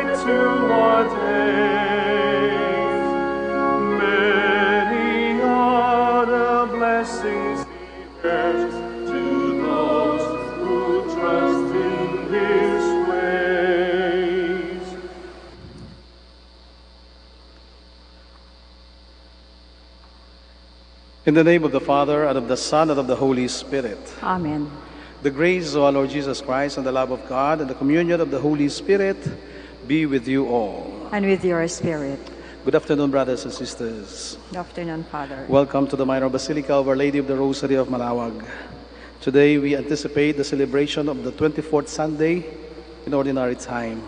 light to our days. Many are the blessings He bears to those who trust in His ways. In the name of the Father, and of the Son, and of the Holy Spirit. Amen. The grace of our Lord Jesus Christ, and the love of God, and the communion of the Holy Spirit be with you all. And with your spirit. Good afternoon, brothers and sisters. Good afternoon, Father. Welcome to the Minor Basilica of Our Lady of the Rosary of Manaoag. Today we anticipate the celebration of the 24th Sunday in Ordinary Time.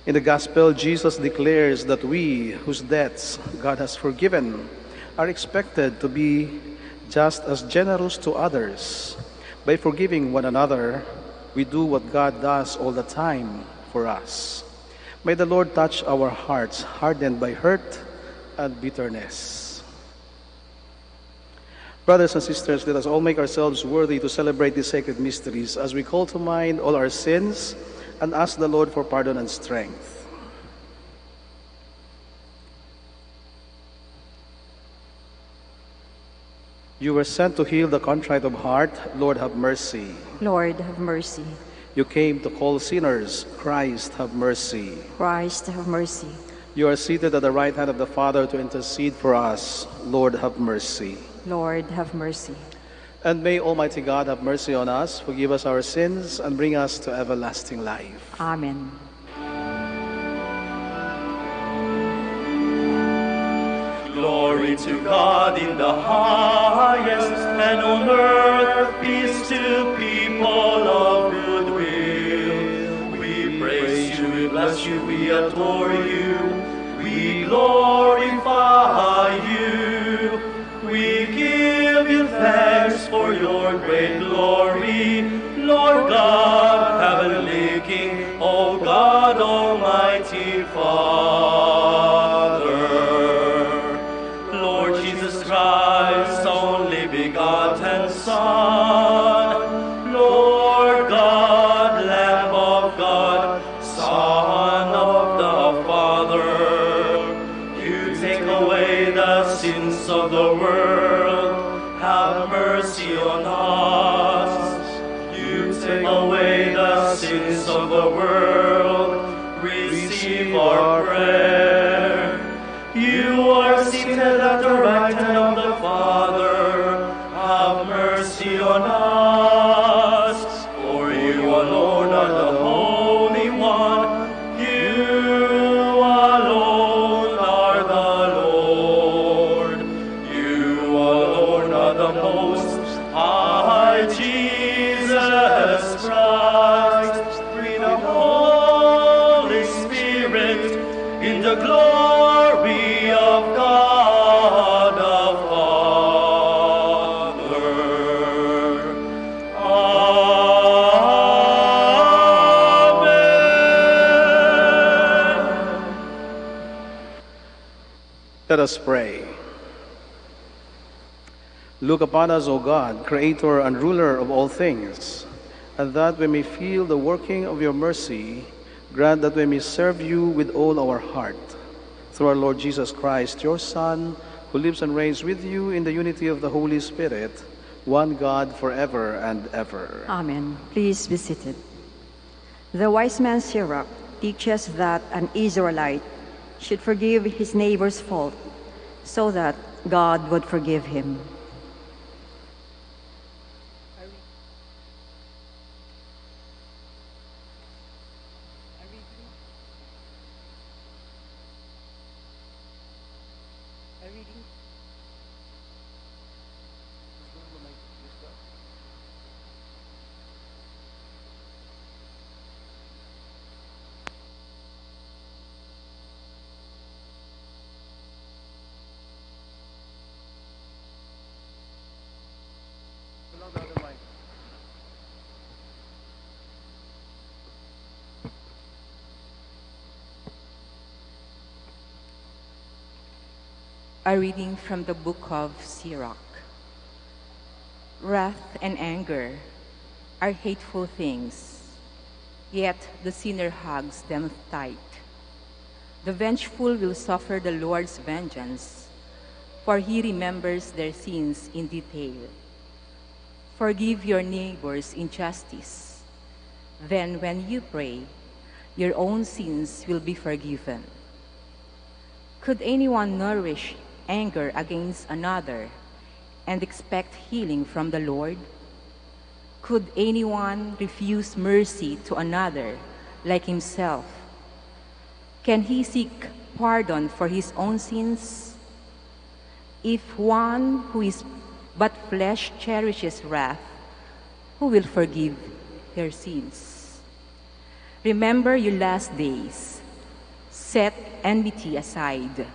In the Gospel, Jesus declares that we, whose debts God has forgiven, are expected to be just as generous to others. By forgiving one another, we do what God does all the time for us. May the Lord touch our hearts hardened by hurt and bitterness. Brothers and sisters, let us all make ourselves worthy to celebrate these sacred mysteries as we call to mind all our sins and ask the Lord for pardon and strength. You were sent to heal the contrite of heart. Lord, have mercy. Lord, have mercy. You came to call sinners. Christ, have mercy. Christ, have mercy. You are seated at the right hand of the Father to intercede for us. Lord, have mercy. Lord, have mercy. And may Almighty God have mercy on us, forgive us our sins, and bring us to everlasting life. Amen. Glory to God in the highest, and on earth peace to people of good will. We praise you, we bless you, we adore you, we glorify you. We give you thanks for your great glory, Lord God, heavenly King, O God, Almighty Father. Lord Jesus Christ, only begotten Son, Lord God, Lamb of God, Son of the Father, you take away the sins of the world, have mercy on us. You take away the sins of the world, receive our prayer. You are seated at the right hand of the Father, have mercy on us. For you alone are the Holy One, you alone are the Lord, you alone are the Most High Jesus Christ, breathe the Holy Spirit in the glory of God the Father. Amen. Let us pray. Look upon us, O God, Creator and Ruler of all things, and that we may feel the working of your mercy, grant that we may serve you with all our heart. Through our Lord Jesus Christ, your Son, who lives and reigns with you in the unity of the Holy Spirit, one God forever and ever. Amen. Please be seated. The wise man Sirach teaches that an Israelite should forgive his neighbor's fault so that God would forgive him. A reading from the book of Sirach. " Wrath and anger are hateful things. yet the sinner hugs them tight. The vengeful will suffer the Lord's vengeance, for he remembers their sins in detail. Forgive your neighbor's injustice. Then when you pray, your own sins will be forgiven. Could anyone nourish anger against another and expect healing from the Lord? Could anyone refuse mercy to another like himself? Can he seek pardon for his own sins? If one who is but flesh cherishes wrath, who will forgive your sins? Remember your last days. Set enmity aside.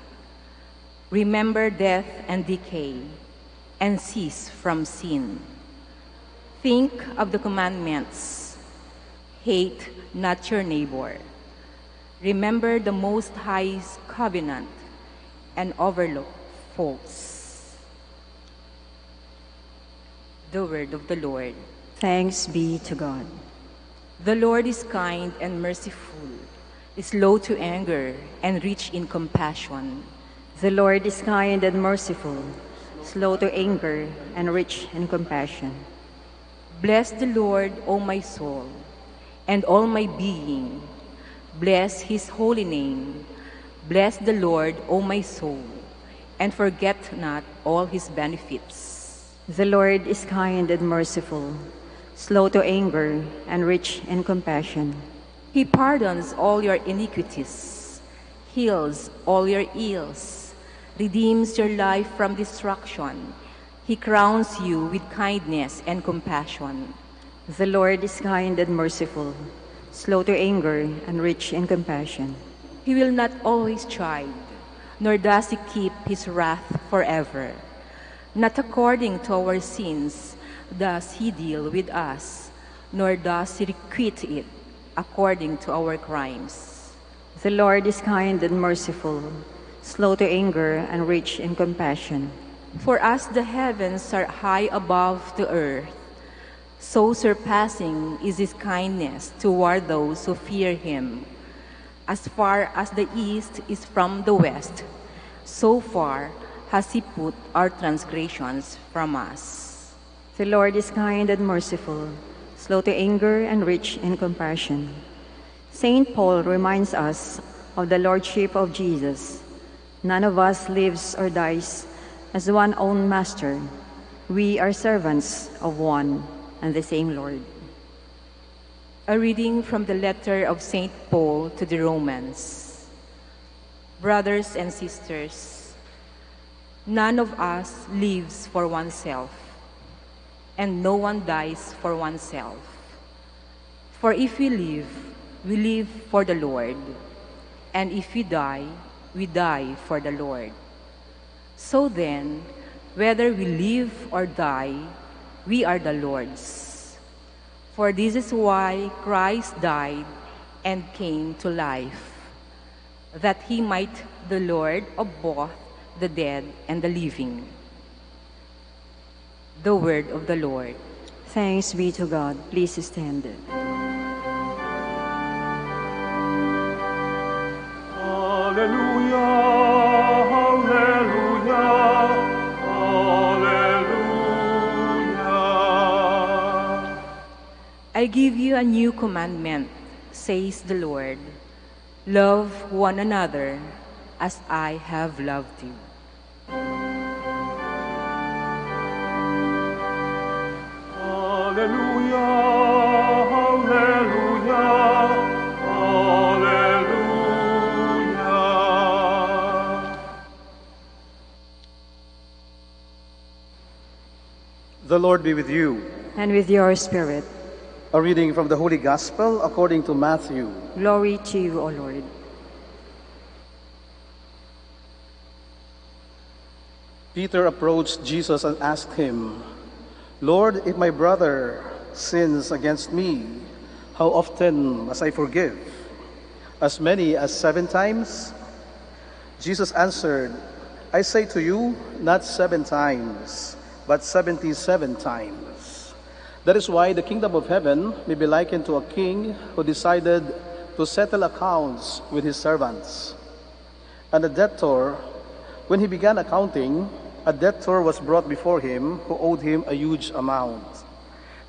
Remember death and decay, and cease from sin. Think of the commandments. Hate not your neighbor. Remember the Most High's covenant, and overlook faults. The word of the Lord. Thanks be to God. The Lord is kind and merciful, slow to anger, and rich in compassion. The Lord is kind and merciful, slow to anger, and rich in compassion. Bless the Lord, O my soul, and all my being. Bless his holy name. Bless the Lord, O my soul, and forget not all his benefits. The Lord is kind and merciful, slow to anger, and rich in compassion. He pardons all your iniquities, heals all your ills, redeems your life from destruction. He crowns you with kindness and compassion. The Lord is kind and merciful, slow to anger, and rich in compassion. He will not always chide, nor does he keep his wrath forever. Not according to our sins does he deal with us, nor does he requite it according to our crimes. The Lord is kind and merciful, slow to anger, and rich in compassion. For as the heavens are high above the earth, so surpassing is his kindness toward those who fear him. As far as the east is from the west, so far has he put our transgressions from us. The Lord is kind and merciful, slow to anger, and rich in compassion. St. Paul reminds us of the lordship of Jesus. None of us lives or dies as one own master. We are servants of one and the same Lord. A reading from the letter of St. Paul to the Romans. Brothers and sisters, none of us lives for oneself, and no one dies for oneself. For if we live for the Lord, and if we die for the Lord. So then, whether we live or die, we are the Lord's. For this is why Christ died and came to life, that he might be the Lord of both the dead and the living. The word of the Lord. Thanks be to God. Please stand. Hallelujah, hallelujah, hallelujah. I give you a new commandment, says the Lord. Love one another as I have loved you. Hallelujah, hallelujah, hallelujah. The Lord be with you. And with your spirit. A reading from the Holy Gospel according to Matthew. Glory to you, O Lord. Peter approached Jesus and asked him, Lord, if my brother sins against me, how often must I forgive? As many as 7 times? Jesus answered, I say to you, not 7 times, but 77 times. That is why the kingdom of heaven may be likened to a king who decided to settle accounts with his servants. And the debtor, when he began accounting, a debtor was brought before him who owed him a huge amount.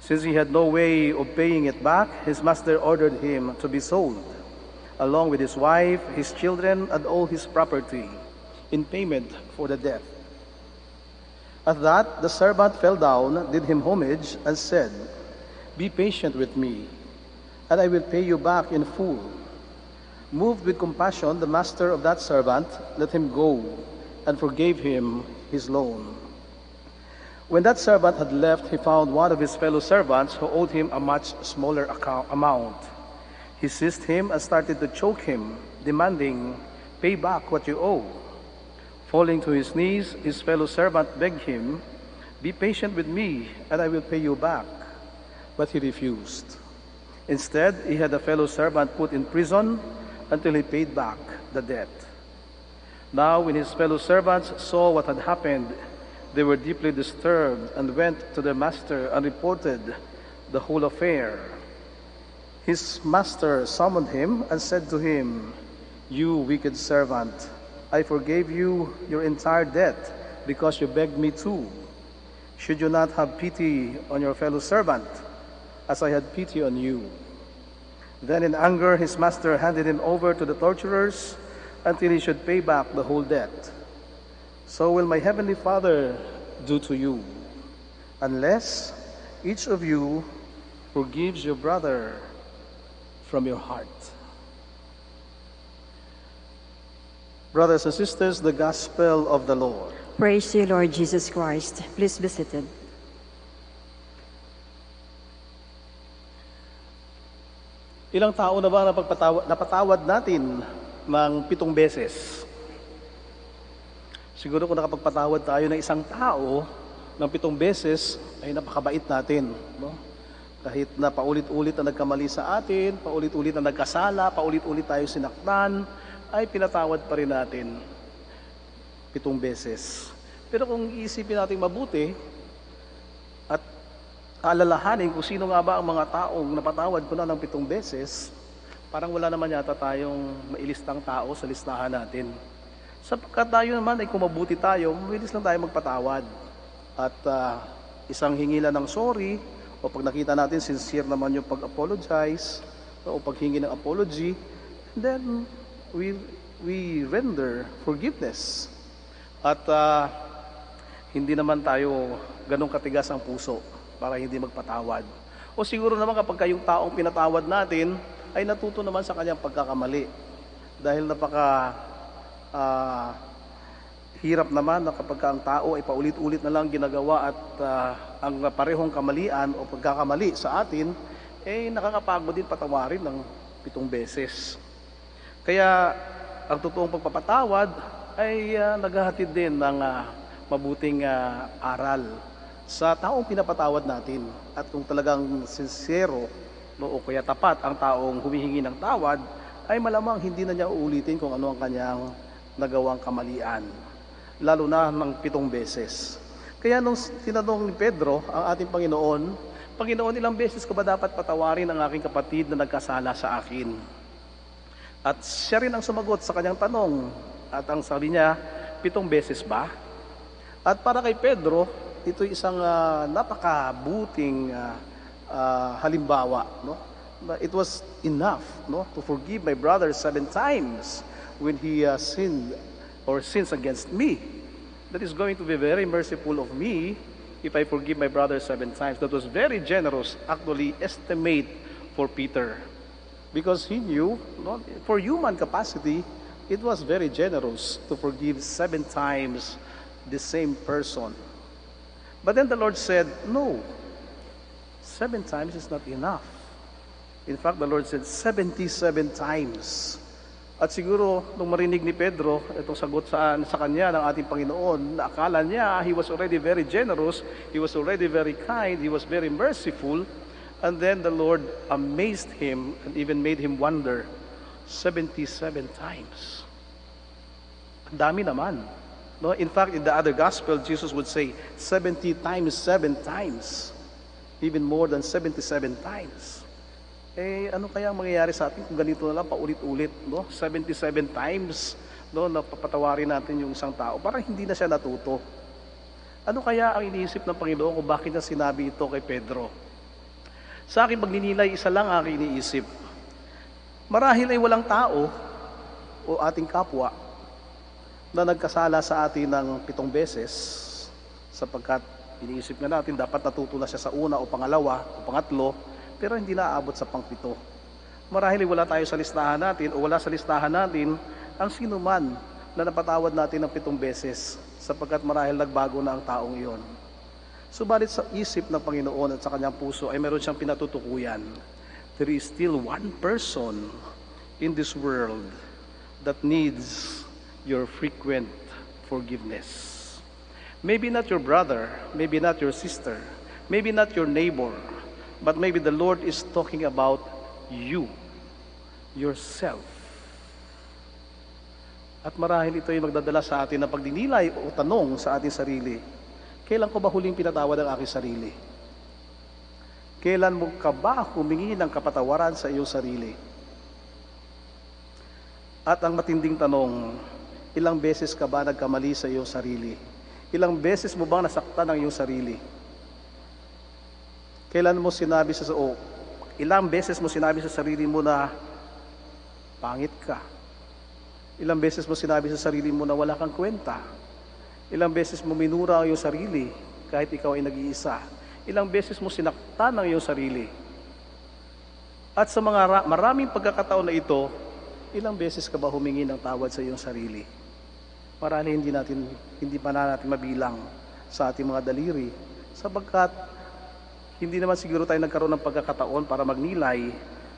Since he had no way of paying it back, his master ordered him to be sold, along with his wife, his children, and all his property, in payment for the debt. At that, the servant fell down, did him homage, and said, "Be patient with me, and I will pay you back in full." Moved with compassion, the master of that servant let him go and forgave him his loan. When that servant had left, he found one of his fellow servants who owed him a much smaller amount. He seized him and started to choke him, demanding, "Pay back what you owe." Falling to his knees, his fellow servant begged him, "Be patient with me, and I will pay you back." But he refused. Instead, he had a fellow servant put in prison until he paid back the debt. Now, when his fellow servants saw what had happened, they were deeply disturbed and went to their master and reported the whole affair. His master summoned him and said to him, "You wicked servant, I forgave you your entire debt because you begged me to. Should you not have pity on your fellow servant, as I had pity on you?" Then in anger, his master handed him over to the torturers until he should pay back the whole debt. So will my heavenly Father do to you, unless each of you forgives your brother from your heart. Brothers and sisters, the Gospel of the Lord. Praise to you, Lord Jesus Christ. Please be seated. Ilang tao na ba napatawad natin ng 7 beses? Siguro kung nakapagpatawad tayo ng isang tao ng 7 beses, ay napakabait natin. No? Kahit na paulit-ulit na nagkamali sa atin, paulit-ulit na nagkasala, paulit-ulit tayo sinaktan, ay pinatawad pa rin natin 7 beses. Pero kung iisipin natin mabuti at alalahanin kung sino nga ba ang mga taong napatawad ko na ng 7 beses, parang wala naman yata tayong mailistang tao sa listahan natin. Sapagkat tayo naman ay kung mabuti tayo, mabilis lang tayo magpatawad. At isang hingilan ng sorry, o pag nakita natin sincere naman yung pag-apologize, o paghingi ng apology, then we render forgiveness. At hindi naman tayo ganong katigas ang puso para hindi magpatawad. O siguro naman kapag yung taong pinatawad natin ay natuto naman sa kanyang pagkakamali. Dahil hirap naman na kapag ang tao ay paulit-ulit na lang ginagawa at ang parehong kamalian o pagkakamali sa atin, eh nakakapagod din patawarin ng 7 beses. Kaya ang totoong pagpapatawad ay naghahatid din ng mabuting aral sa taong pinapatawad natin. At kung talagang sincero o kaya tapat ang taong humihingi ng tawad, ay malamang hindi na niya uulitin kung ano ang kanyang nagawang kamalian, lalo na ng 7 beses. Kaya nung tinanong ni Pedro ang ating Panginoon, "Panginoon, ilang beses ko ba dapat patawarin ang aking kapatid na nagkasala sa akin?" At siya rin ang sumagot sa kanyang tanong. At ang sabi niya, 7 beses ba? At para kay Pedro, ito isang napakabuting halimbawa. No? It was enough, no, to forgive my brother 7 times when he sinned or sins against me. That is going to be very merciful of me if I forgive my brother 7 times. That was very generous, actually, estimate for Peter. Because he knew, no, for human capacity, it was very generous to forgive 7 times the same person. But then the Lord said, "No, 7 times is not enough." In fact, the Lord said 77 times. At siguro, nung marinig ni Pedro, itong sagot sa kanya ng ating Panginoon, na akala niya, he was already very generous, he was already very kind, he was very merciful, and then the Lord amazed him and even made him wonder, 77 times. Ang dami naman. No? In fact, in the other gospel, Jesus would say 70 times 7 times. even more than 77 times. Ano kaya ang mangyayari sa atin kung ganito na lang paulit-ulit, no? 77 times, no, na papatawarin natin yung isang tao. Parang hindi na siya natuto. Ano kaya ang iniisip ng Panginoon kung bakit niya sinabi ito kay Pedro? Sa akin pagninilay, isa lang ang aking iniisip. Marahil ay walang tao o ating kapwa na nagkasala sa atin ng 7 beses, sapagkat iniisip nga natin dapat natuto na siya sa una o pangalawa o pangatlo, pero hindi naabot sa pang-7. Marahil wala tayo sa listahan natin o wala sa listahan natin ang sino man na napatawad natin ng 7 beses, sapagkat marahil nagbago na ang taong iyon. Subalit sa isip ng Panginoon at sa kanyang puso ay meron siyang pinatutukuyan. There is still one person in this world that needs your frequent forgiveness. Maybe not your brother, maybe not your sister, maybe not your neighbor, but maybe the Lord is talking about you, yourself. At marahil ito ay magdadala sa atin ng pagdinilay o tanong sa ating sarili, kailan ko ba huling pinatawad ang aking sarili? Kailan mo ka ba humingi ng kapatawaran sa iyong sarili? At ang matinding tanong, ilang beses ka ba nagkamali sa iyong sarili? Ilang beses mo bang nasaktan ang iyong sarili? Kailan mo sinabi ilang beses mo sinabi sa sarili mo na pangit ka? Ilang beses mo sinabi sa sarili mo na wala kang kwenta? Ilang beses mo minura ang iyong sarili kahit ikaw ay nag-iisa? Ilang beses mo sinaktan ang iyong sarili? At sa mga maraming pagkakataon na ito, ilang beses ka ba humingi ng tawad sa iyong sarili? Marahil hindi pa natin mabilang sa ating mga daliri, sapagkat hindi naman siguro tayo nagkaroon ng pagkakataon para magnilay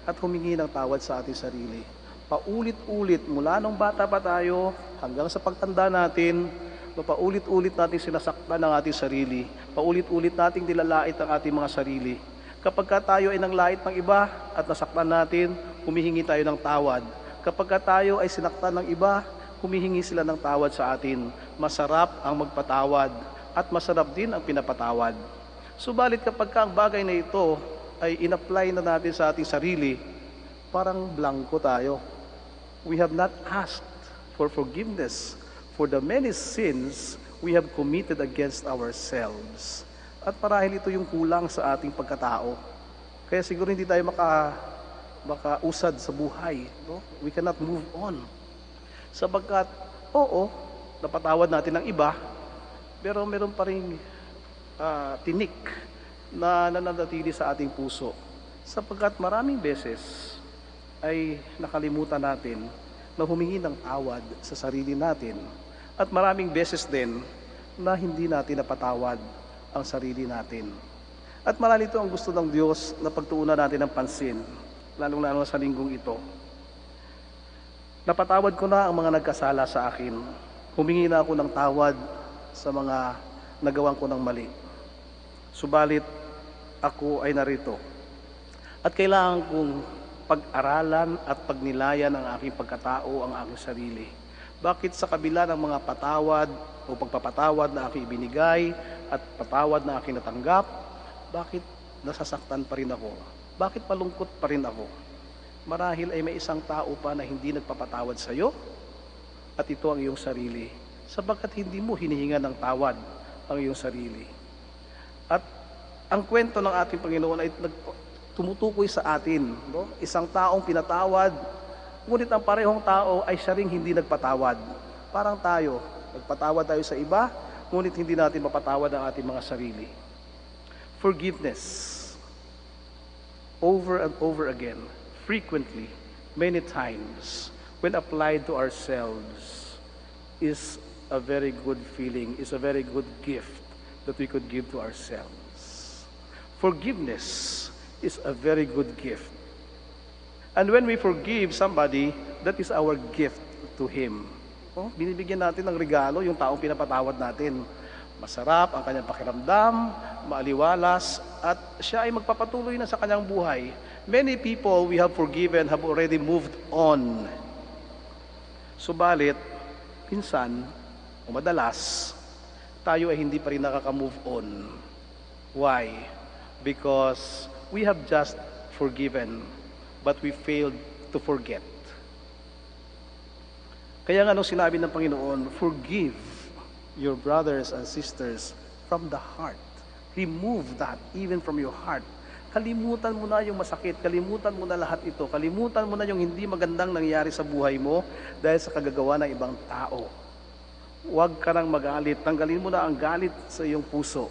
at humingi ng tawad sa ating sarili. Paulit-ulit mula nung bata pa tayo hanggang sa pagtanda natin, paulit-ulit natin sinasaktan ang ating sarili, paulit-ulit nating nilalait ang ating mga sarili. Kapag tayo ay nanglait ng iba at nasaktan natin, humihingi tayo ng tawad. Kapag tayo ay sinaktan ng iba, humihingi sila ng tawad sa atin. Masarap ang magpatawad at masarap din ang pinapatawad. Subalit kapag ang bagay na ito ay in-apply na natin sa ating sarili, parang blanco tayo. We have not asked for forgiveness for the many sins we have committed against ourselves. At marahil ito yung kulang sa ating pagkatao. Kaya siguro hindi tayo makausad sa buhay. No? We cannot move on. Sapagkat, napatawad natin ng iba, pero meron pa rin tinik na nananatili sa ating puso. Sapagkat maraming beses ay nakalimutan natin na humingi ng tawad sa sarili natin. At maraming beses din na hindi natin napatawad ang sarili natin. At marami ito ang gusto ng Diyos na pagtuunan natin ng pansin, lalong-lalo sa linggong ito. Napatawad ko na ang mga nagkasala sa akin. Humingi na ako ng tawad sa mga nagawan ko ng mali. Subalit, ako ay narito. At kailangan kong pag-aralan at pagnilayan ang aking pagkatao, ang aking sarili. Bakit sa kabila ng mga patawad o pagpapatawad na aking ibinigay at patawad na aking natanggap, bakit nasasaktan pa rin ako? Bakit malungkot pa rin ako? Marahil ay may isang tao pa na hindi nagpapatawad sa iyo at ito ang iyong sarili, sapagkat hindi mo hinihinga ng tawad ang iyong sarili. At ang kwento ng ating Panginoon ay tumutukoy sa atin. No? Isang taong pinatawad, ngunit ang parehong tao ay siya ring hindi nagpatawad. Parang tayo, nagpatawad tayo sa iba, ngunit hindi natin mapatawad ang ating mga sarili. Forgiveness, over and over again, frequently, many times, when applied to ourselves, is a very good feeling, is a very good gift that we could give to ourselves. Forgiveness is a very good gift. And when we forgive somebody, that is our gift to him. Binibigyan natin ng regalo yung taong pinapatawad natin. Masarap ang kanyang pakiramdam, maaliwalas, at siya ay magpapatuloy na sa kanyang buhay. Many people we have forgiven have already moved on. Subalit, pinsan o madalas, tayo ay hindi pa rin nakaka-move on. Why? because we have just forgiven, but we failed to forget. Kaya nga sinabi ng Panginoon, forgive your brothers and sisters from the heart. Remove that even from your heart. Kalimutan mo na yung masakit, kalimutan mo na lahat ito, kalimutan mo na yung hindi magandang nangyari sa buhay mo dahil sa kagagawa ng ibang tao. Huwag ka nang magalit, tanggalin mo na ang galit sa iyong puso.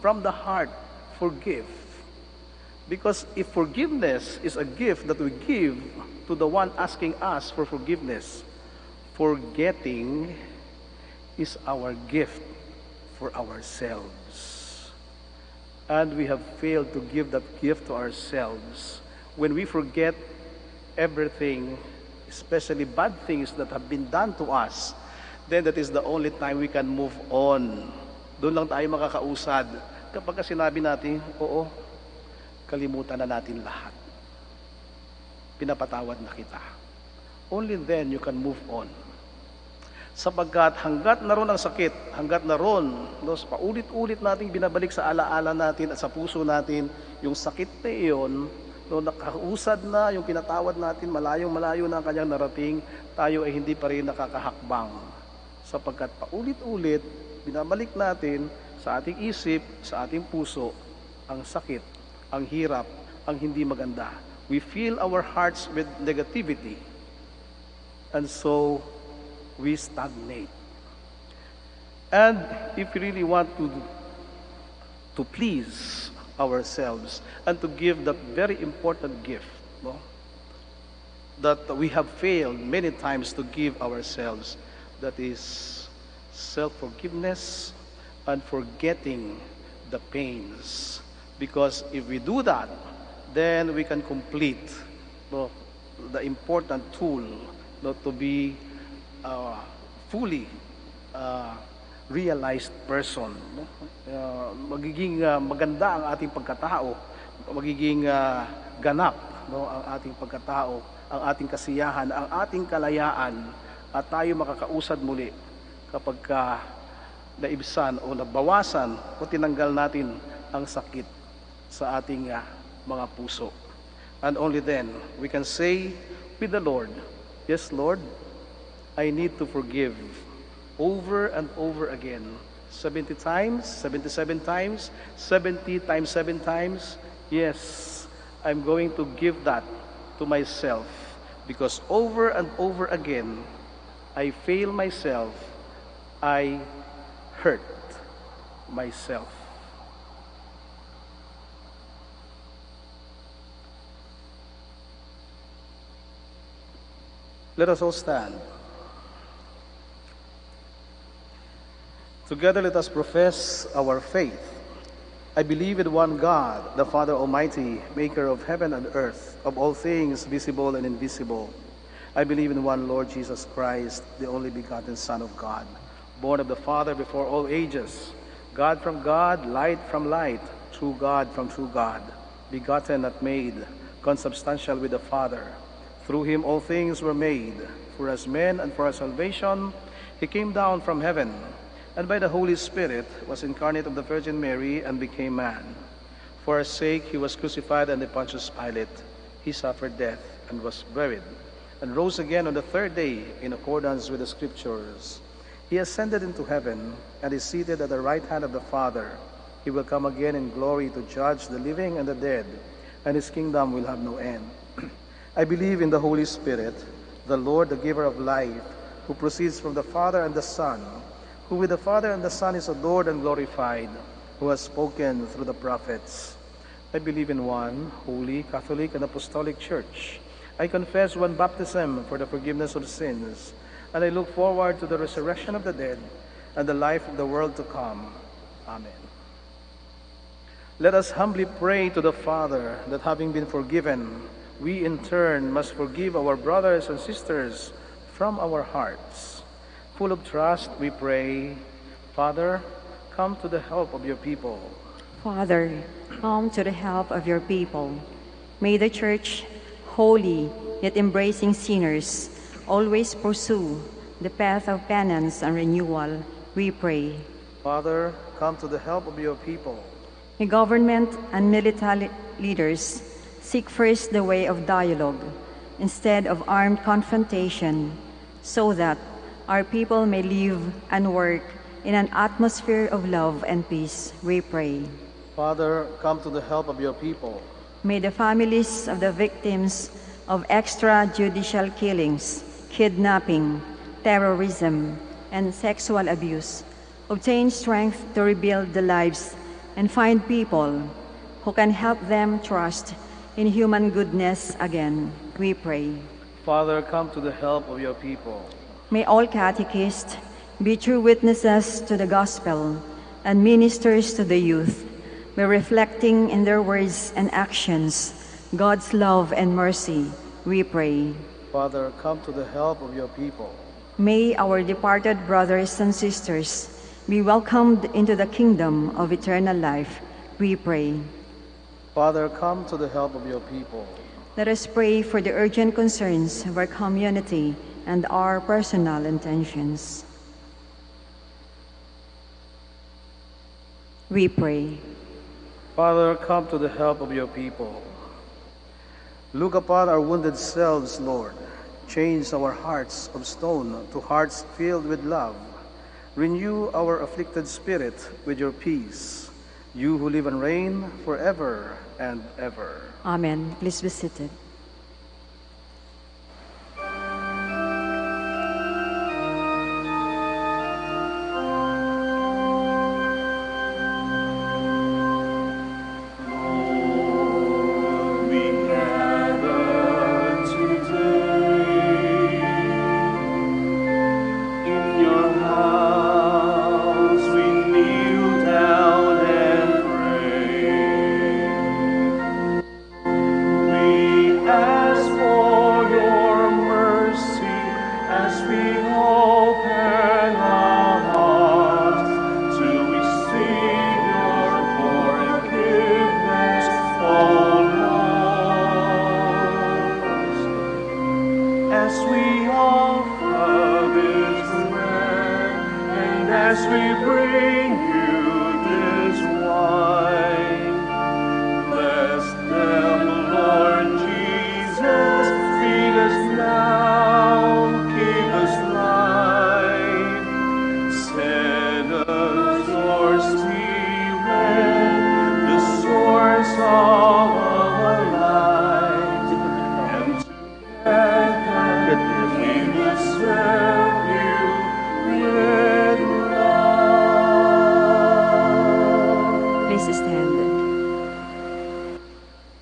From the heart, forgive. Because if forgiveness is a gift that we give to the one asking us for forgiveness, forgetting is our gift for ourselves. And we have failed to give that gift to ourselves. When we forget everything, especially bad things that have been done to us, then that is the only time we can move on. Doon lang tayo makakausad. Kapag sinabi natin, oo, kalimutan na natin lahat. Pinapatawad na kita. Only then you can move on. Sapagkat hanggat naroon ang sakit, hanggat naroon, paulit-ulit nating binabalik sa alaala natin at sa puso natin, yung sakit na iyon, nakausad na, yung pinatawad natin, malayong-malayo na ang kanyang narating, tayo ay hindi pa rin nakakahakbang. Sapagkat paulit-ulit, binabalik natin sa ating isip, sa ating puso, ang sakit, ang hirap, ang hindi maganda. We fill our hearts with negativity. And so, we stagnate. And if we really want to please ourselves and to give that very important gift, that we have failed many times to give ourselves, that is self-forgiveness and forgetting the pains. Because if we do that, then we can complete the important tool to be fully realized person. Magiging maganda ang ating pagkatao, magiging ganap ang ating pagkatao, ang ating kasiyahan, ang ating kalayaan, at tayo makakausad muli kapag naibsan o nabawasan o tinanggal natin ang sakit sa ating mga puso. And only then we can say with the Lord, yes, Lord, I need to forgive over and over again. 70 times, 77 times, 70 times 7 times. Yes, I'm going to give that to myself because over and over again, I fail myself, I hurt myself. Let us all stand. Together let us profess our faith. I believe in one God, the Father Almighty, maker of heaven and earth, of all things visible and invisible. I believe in one Lord Jesus Christ, the only begotten Son of God, born of the Father before all ages, God from God, light from light, true God from true God, begotten not made, consubstantial with the Father. Through him all things were made. For us men and for our salvation, he came down from heaven, and by the Holy Spirit was incarnate of the Virgin Mary and became man. For our sake he was crucified under Pontius Pilate. He suffered death and was buried, and rose again on the third day in accordance with the Scriptures. He ascended into heaven and is seated at the right hand of the Father. He will come again in glory to judge the living and the dead, and his kingdom will have no end. I believe in the Holy Spirit, the Lord, the giver of life, who proceeds from the Father and the Son, who with the Father and the Son is adored and glorified, who has spoken through the prophets. I believe in one holy, Catholic, and Apostolic Church. I confess one baptism for the forgiveness of sins, and I look forward to the resurrection of the dead and the life of the world to come. Amen. Let us humbly pray to the Father that having been forgiven, we in turn must forgive our brothers and sisters from our hearts. Full of trust, we pray, Father, come to the help of your people. Father, come to the help of your people. May the Church, holy yet embracing sinners, always pursue the path of penance and renewal, we pray. Father, come to the help of your people. May government and military leaders seek first the way of dialogue instead of armed confrontation, so that our people may live and work in an atmosphere of love and peace, we pray. Father, come to the help of your people. May the families of the victims of extrajudicial killings, kidnapping, terrorism, and sexual abuse obtain strength to rebuild the lives and find people who can help them trust in human goodness again, we pray. Father, come to the help of your people. May all catechists be true witnesses to the gospel and ministers to the youth, by reflecting in their words and actions God's love and mercy, we pray. Father, come to the help of your people. May our departed brothers and sisters be welcomed into the kingdom of eternal life, we pray. Father, come to the help of your people. Let us pray for the urgent concerns of our community and our personal intentions. We pray. Father, come to the help of your people. Look upon our wounded selves, Lord. Change our hearts of stone to hearts filled with love. Renew our afflicted spirit with your peace, you who live and reign forever and ever. Amen. Please be seated.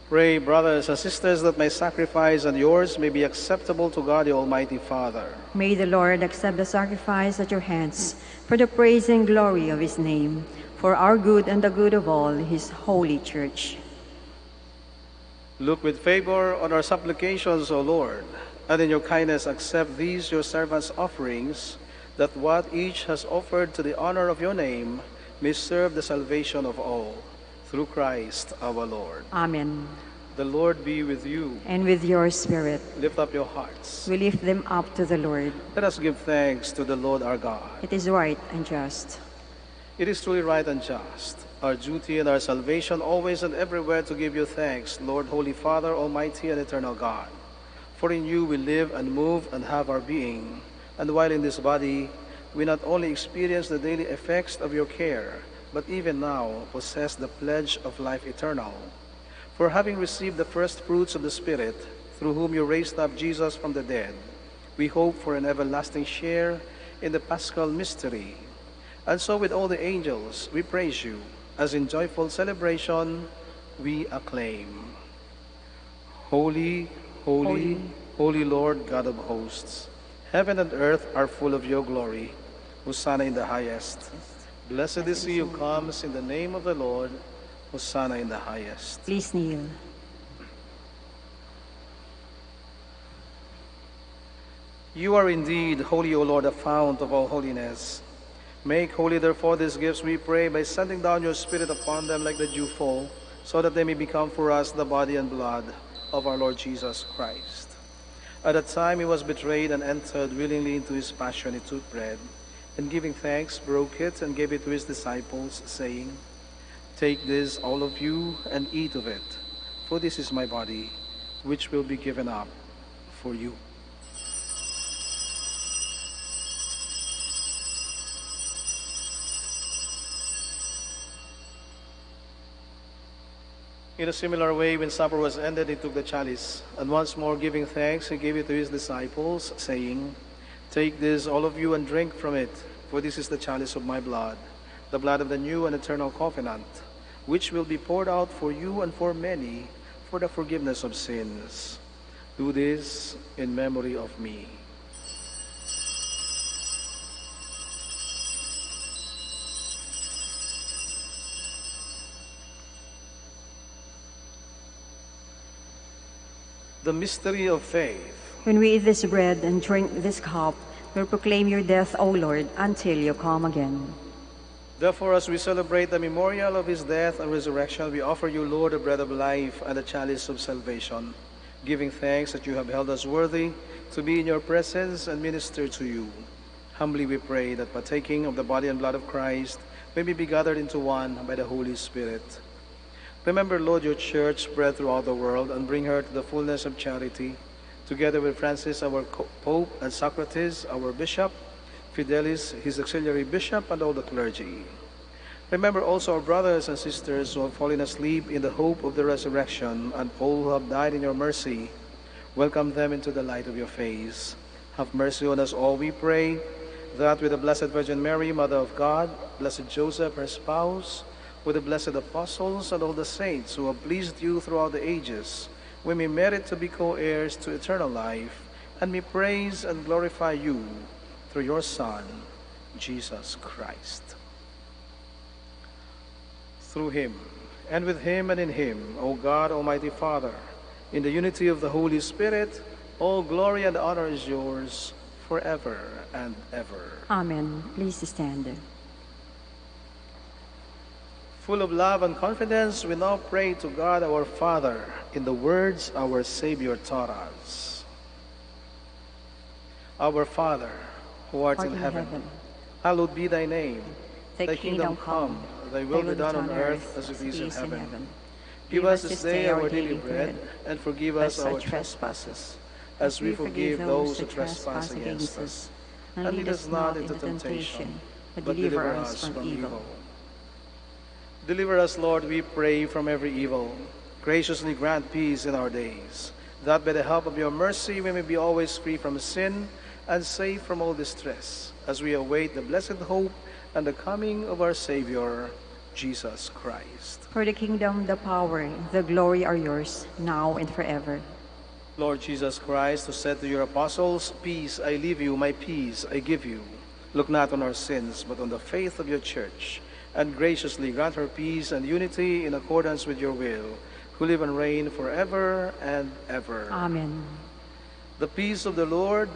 Pray, brothers and sisters, that my sacrifice and yours may be acceptable to God, the Almighty Father. May the Lord accept the sacrifice at your hands for the praise and glory of his name, for our good and the good of all his holy church. Look with favor on our supplications, O Lord, and in your kindness accept these your servants' offerings, that what each has offered to the honor of your name may serve the salvation of all. Through Christ our Lord. Amen. The Lord be with you. And with your spirit. Lift up your hearts. We lift them up to the Lord. Let us give thanks to the Lord our God. It is right and just. It is truly right and just, our duty and our salvation, always and everywhere to give you thanks, Lord, Holy Father, Almighty and eternal God. For in you we live and move and have our being. And while in this body, we not only experience the daily effects of your care, but even now possess the pledge of life eternal. For having received the first fruits of the Spirit, through whom you raised up Jesus from the dead, we hope for an everlasting share in the Paschal mystery. And so with all the angels, we praise you, as in joyful celebration we acclaim. Holy, holy, holy Lord, God of hosts, heaven and earth are full of your glory. Hosanna in the highest. Blessed is he who comes in the name of the Lord. Hosanna in the highest. Please kneel. You are indeed holy, O Lord, the fount of all holiness. Make holy, therefore, these gifts, we pray, by sending down your Spirit upon them like the dewfall, so that they may become for us the body and blood of our Lord Jesus Christ. At that time he was betrayed and entered willingly into his passion. He took bread, and giving thanks, broke it, and gave it to his disciples, saying, Take this, all of you, and eat of it, for this is my body, which will be given up for you. In a similar way, when supper was ended, he took the chalice, and once more giving thanks, he gave it to his disciples, saying, Take this, all of you, and drink from it, for this is the chalice of my blood, the blood of the new and eternal covenant, which will be poured out for you and for many for the forgiveness of sins. Do this in memory of me. The mystery of faith. When we eat this bread and drink this cup, we'll proclaim your death, O Lord, until you come again. Therefore, as we celebrate the memorial of his death and resurrection, we offer you, Lord, the bread of life and the chalice of salvation, giving thanks that you have held us worthy to be in your presence and minister to you. Humbly we pray that partaking of the body and blood of Christ may be gathered into one by the Holy Spirit. Remember, Lord, your church spread throughout the world and bring her to the fullness of charity, together with Francis, our Pope, and Socrates, our Bishop, Fidelis, his auxiliary bishop, and all the clergy. Remember also our brothers and sisters who have fallen asleep in the hope of the resurrection, and all who have died in your mercy. Welcome them into the light of your face. Have mercy on us all, we pray, that with the Blessed Virgin Mary, Mother of God, Blessed Joseph, her spouse, with the blessed apostles and all the saints who have pleased you throughout the ages, we may merit to be co-heirs to eternal life, and may praise and glorify you through your Son, Jesus Christ. Through him, and with him and in him, O God, Almighty Father, in the unity of the Holy Spirit, all glory and honor is yours forever and ever. Amen. Please stand. Full of love and confidence, we now pray to God our Father in the words our Savior taught us. Our Father, who art in heaven, hallowed be thy name. Thy kingdom come, thy will be done on earth as it is in heaven. Give us this day our daily bread, and forgive us our trespasses, as we forgive those who trespass against us. And lead us not into temptation, but deliver us from evil. Deliver us, Lord, we pray, from every evil. Graciously grant peace in our days, that by the help of your mercy we may be always free from sin and safe from all distress, as we await the blessed hope and the coming of our Savior, Jesus Christ. For the kingdom, the power, the glory are yours, now and forever. Lord Jesus Christ, who said to your apostles, Peace I leave you, my peace I give you. Look not on our sins, but on the faith of your church, and graciously grant her peace and unity in accordance with your will, who live and reign forever and ever. Amen. The peace of the Lord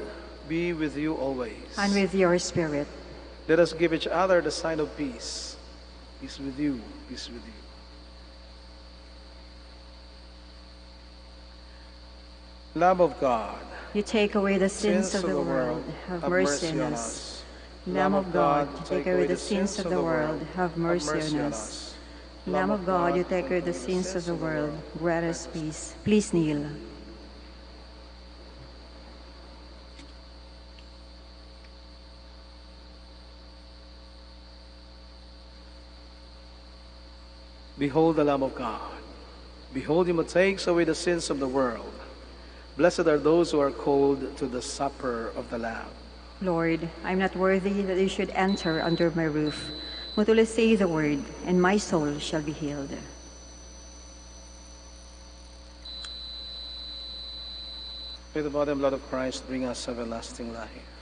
be with you always. And with your spirit. Let us give each other the sign of peace. Peace with you, peace with you. Lamb of God, You take away the sins of the world. Have mercy on us. Lamb of God, you take away the sins of the world. Have mercy on us. Lamb of God, you take away the sins of the world. Grant us peace. Please kneel. Behold the Lamb of God. Behold him who takes away the sins of the world. Blessed are those who are called to the supper of the Lamb. Lord, I am not worthy that you should enter under my roof, but only say the word, and my soul shall be healed. May the body and blood of Christ bring us everlasting life.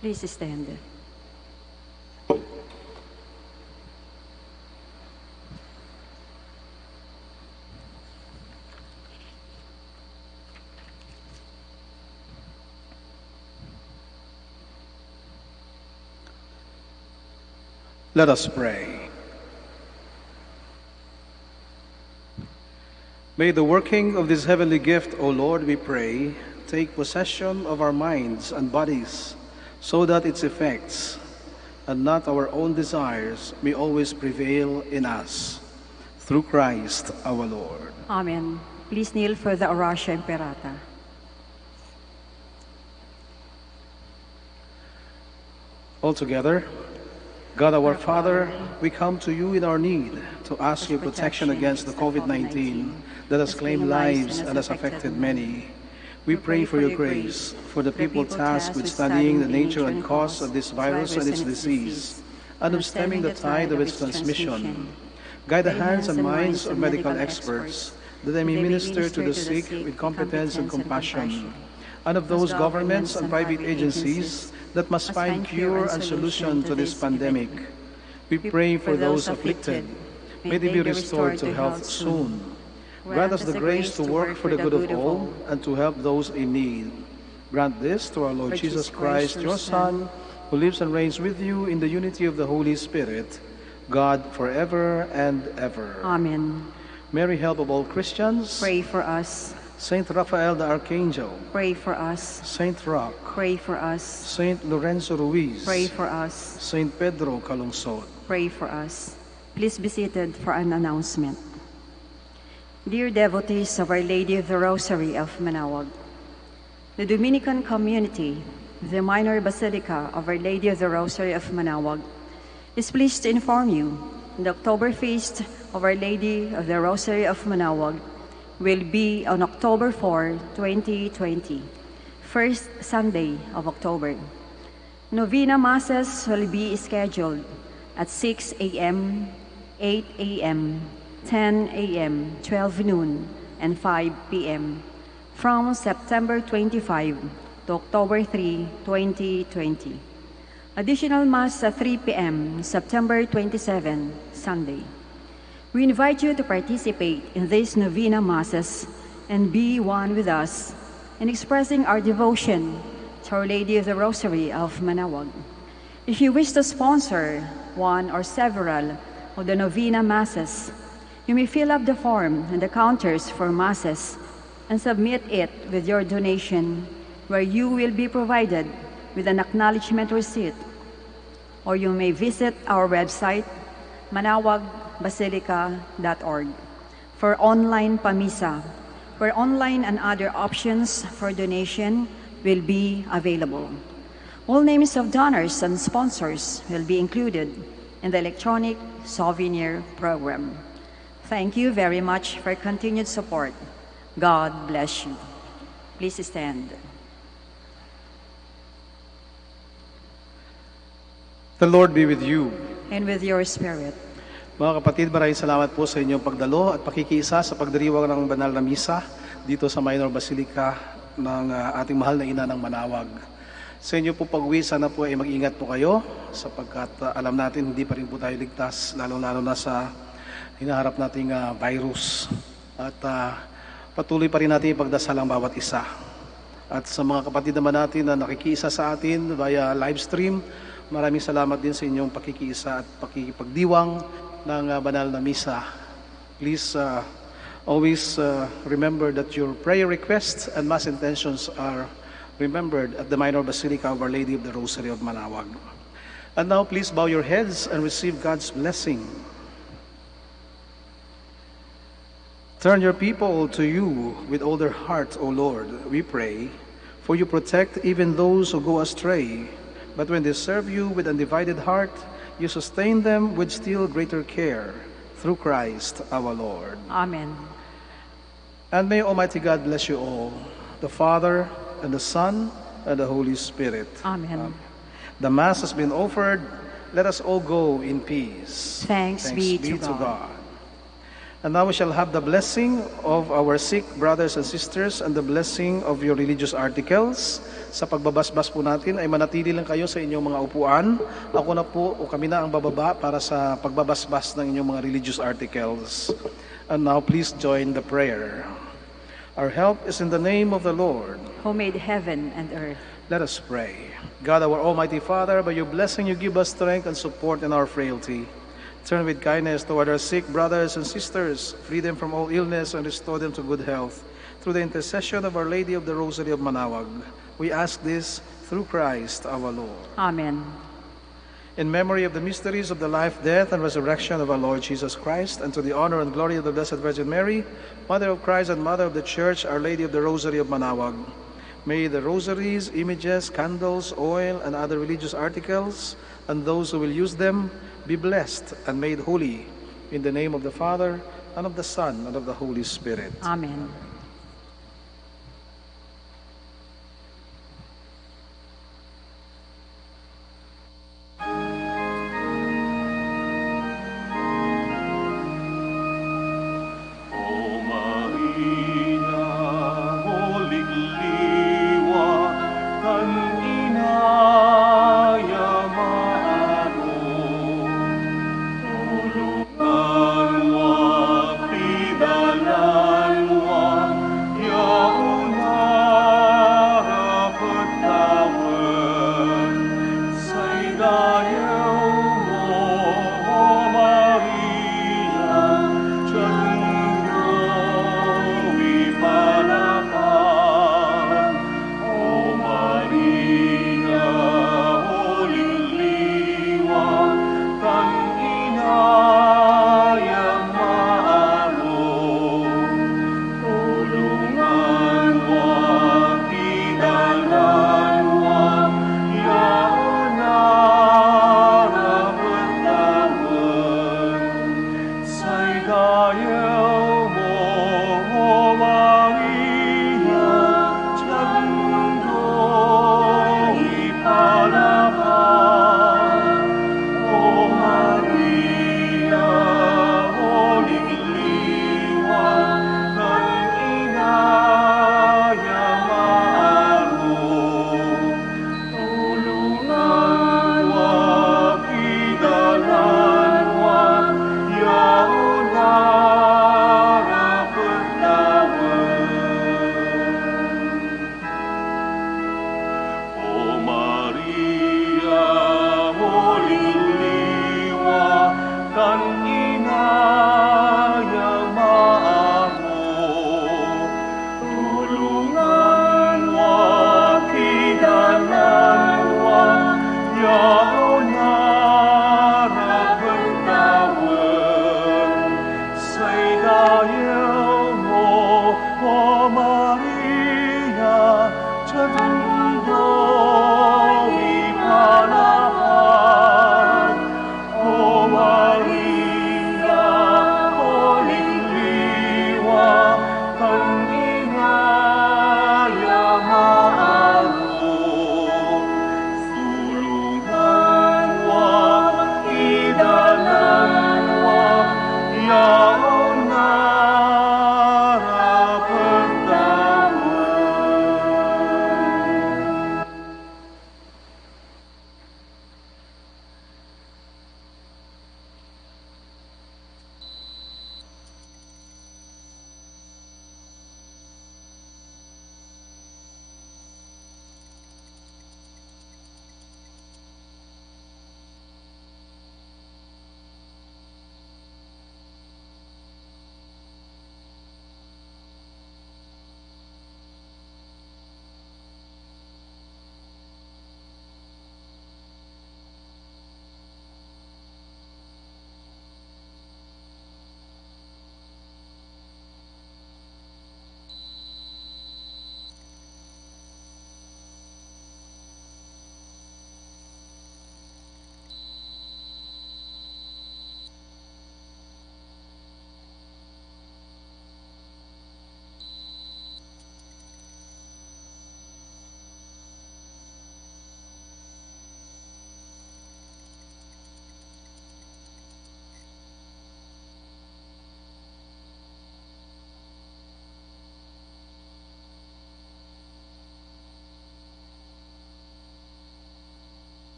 Please stand. Let us pray. May the working of this heavenly gift, O Lord, we pray, take possession of our minds and bodies, so that its effects and not our own desires may always prevail in us. Through Christ our Lord. Amen. Please kneel for the Oratio Imperata. Altogether, God our Father, we come to you in our need to ask your protection against the COVID-19 that has claimed lives and has affected many. We pray for your grace for the people tasked with studying the nature and cause of this virus and its disease, and of stemming the tide of its transmission. Guide the hands and minds of medical experts that they may minister to the sick with competence and compassion, and of those governments and private agencies that must find cure and solution to this pandemic. We pray for those afflicted. May they be restored to health soon. Grant us the grace to work for the good of all and to help those in need. Grant this through our Lord Jesus Christ, your Son, who lives and reigns with you in the unity of the Holy Spirit, God forever and ever. Amen. Mary, help of all Christians. Pray for us. Saint Raphael the Archangel. Pray for us. Saint Roch. Pray for us. Saint Lorenzo Ruiz. Pray for us. Saint Pedro Calungsod. Pray for us. Please be seated for an announcement. Dear devotees of Our Lady of the Rosary of Manaoag, the Dominican community, the Minor Basilica of Our Lady of the Rosary of Manaoag, is pleased to inform you the October Feast of Our Lady of the Rosary of Manaoag will be on October 4, 2020, first Sunday of October. Novena Masses will be scheduled at 6 a.m., 8 a.m., 10 a.m., 12 noon, and 5 p.m. from September 25 to October 3, 2020. Additional Mass at 3 p.m., September 27, Sunday. We invite you to participate in these Novena Masses and be one with us in expressing our devotion to Our Lady of the Rosary of Manaoag. If you wish to sponsor one or several of the Novena Masses, you may fill up the form in the counters for Masses and submit it with your donation, where you will be provided with an acknowledgement receipt. Or you may visit our website, manaoagbasilica.org, for online pamisa, where online and other options for donation will be available. All names of donors and sponsors will be included in the electronic souvenir program. Thank you very much for continued support. God bless you. Please stand. The Lord be with you. And with your spirit. Mga kapatid, maraming salamat po sa inyong pagdalo at pakikiisa sa pagdiriwang ng banal na misa dito sa Minor Basilica ng ating mahal na ina ng Manaoag. Sa inyo po pag-uwi, sana po ay mag-ingat po kayo sapagkat alam natin hindi pa rin po tayo ligtas, lalo-lalo na sa hinaharap nating virus. At patuloy pa rin natin ipagdasal ang bawat isa. At sa mga kapatid naman natin na nakikiisa sa atin via live stream, maraming salamat din sa inyong pakikiisa at pakikipagdiwang ng banal na misa. Please always remember that your prayer requests and mass intentions are remembered at the Minor Basilica of Our Lady of the Rosary of Manaoag. And now please bow your heads and receive God's blessing. Turn your people to you with all their heart, O Lord, we pray, for you protect even those who go astray. But when they serve you with undivided heart, you sustain them with still greater care, through Christ our Lord. Amen. And may Almighty God bless you all, the Father, and the Son, and the Holy Spirit. Amen. The Mass has been offered. Let us all go in peace. Thanks be to God. And now we shall have the blessing of our sick brothers and sisters and the blessing of your religious articles. Sa pagbabasbas po natin ay manatili lang kayo sa inyong mga upuan. Ako na po o kami na ang bababa para sa pagbabasbas ng inyong mga religious articles. And now please join the prayer. Our help is in the name of the Lord, who made heaven and earth. Let us pray. God, our Almighty Father, by your blessing you give us strength and support in our frailty. Turn with kindness toward our sick brothers and sisters, free them from all illness and restore them to good health. Through the intercession of Our Lady of the Rosary of Manaoag, we ask this through Christ our Lord. Amen. In memory of the mysteries of the life, death, and resurrection of our Lord Jesus Christ, and to the honor and glory of the Blessed Virgin Mary, Mother of Christ and Mother of the Church, Our Lady of the Rosary of Manaoag, may the rosaries, images, candles, oil, and other religious articles, and those who will use them, be blessed and made holy. In the name of the Father, and of the Son, and of the Holy Spirit. Amen. Your